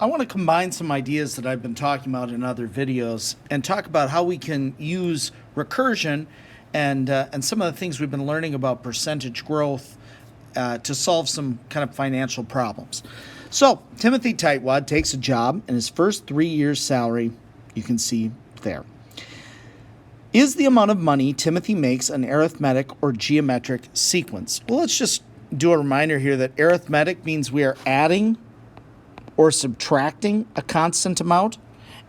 I want to combine some ideas that I've been talking about in other videos and talk about how we can use recursion and some of the things we've been learning about percentage growth to solve some kind of financial problems. So Timothy Tightwad takes a job, and his first 3 years' salary, you can see there. Is the amount of money Timothy makes an arithmetic or geometric sequence? Well, let's just do a reminder here that arithmetic means we are adding or subtracting a constant amount,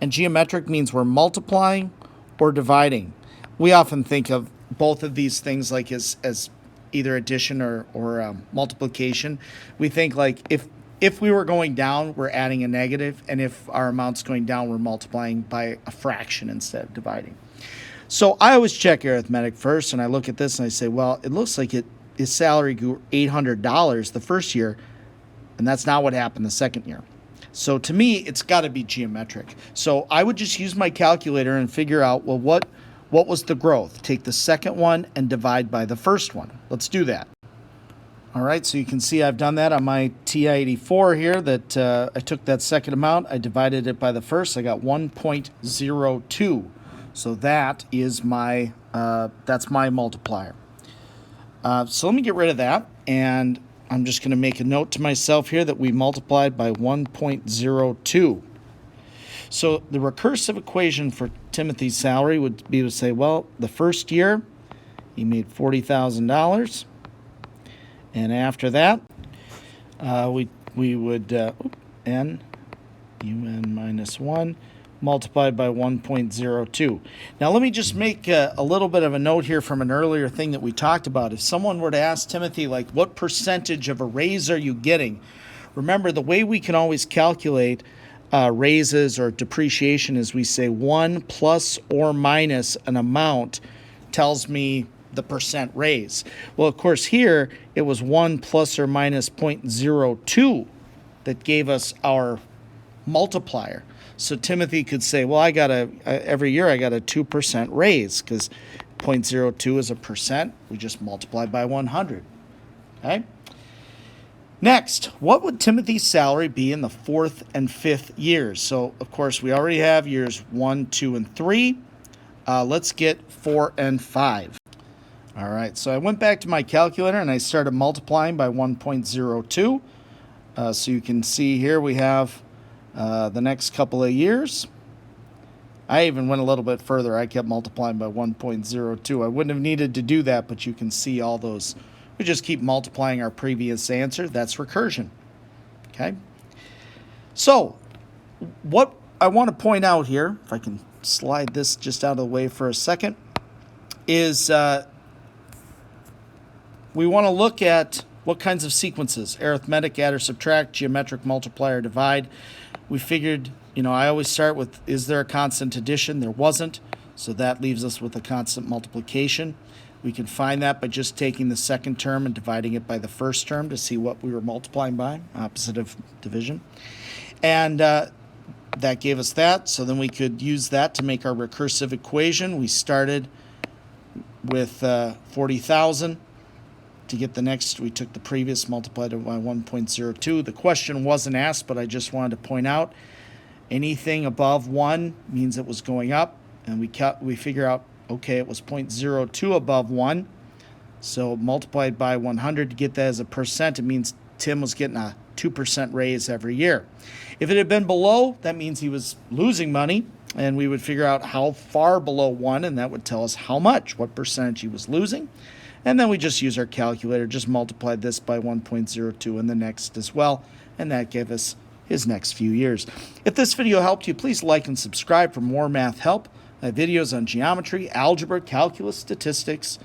and geometric means we're multiplying or dividing. We often think of both of these things like as either addition or multiplication. We think like if we were going down, we're adding a negative, and if our amount's going down, we're multiplying by a fraction instead of dividing. So I always check arithmetic first, and I look at this and I say, well, it looks like his salary grew $800 the first year, and that's not what happened the second year. So to me, it's got to be geometric. So I would just use my calculator and figure out, well, what was the growth? Take the second one and divide by the first one. Let's do that. All right, so you can see I've done that on my TI-84 here, that I took that second amount, I divided it by the first, I got 1.02. So that is my that's my multiplier. So let me get rid of that, and I'm just going to make a note to myself here that we multiplied by 1.02. So the recursive equation for Timothy's salary would be to say, well, the first year he made $40,000, and after that we would n un minus 1 multiplied by 1.02. Now let me just make a little bit of a note here from an earlier thing that we talked about. If someone were to ask Timothy, like, what percentage of a raise are you getting? Remember, the way we can always calculate raises or depreciation is we say 1 plus or minus an amount tells me the percent raise. Well, of course, here it was 1 plus or minus 0.02 that gave us our multiplier. So Timothy could say, well, every year I got a 2% raise, because 0.02 is a percent. We just multiply by 100. Okay? Next, what would Timothy's salary be in the fourth and fifth years? So, of course, we already have years 1, 2, and 3. Let's get 4 and 5. All right, so I went back to my calculator and I started multiplying by 1.02. So you can see here we have the next couple of years. I even went a little bit further. I kept multiplying by 1.02. I wouldn't have needed to do that, but you can see all those. We just keep multiplying our previous answer. That's recursion. Okay? So, what I want to point out here, if I can slide this just out of the way for a second, is we want to look at what kinds of sequences: arithmetic, add or subtract, geometric, multiply or divide. We figured, I always start with, is there a constant addition? There wasn't, so that leaves us with a constant multiplication. We can find that by just taking the second term and dividing it by the first term to see what we were multiplying by, opposite of division. And that gave us that, so then we could use that to make our recursive equation. We started with 40,000. To get the next, we took the previous, multiplied it by 1.02. The question wasn't asked, but I just wanted to point out anything above 1 means it was going up, and we figure out, okay, it was 0.02 above 1, so multiplied by 100 to get that as a percent, it means Tim was getting a 2% raise every year. If it had been below, that means he was losing money, and we would figure out how far below 1, and that would tell us how much, what percentage he was losing. And then we just use our calculator, just multiplied this by 1.02 and the next as well, and that gave us his next few years. If this video helped you, please like and subscribe for more math help. I have videos on geometry, algebra, calculus, statistics,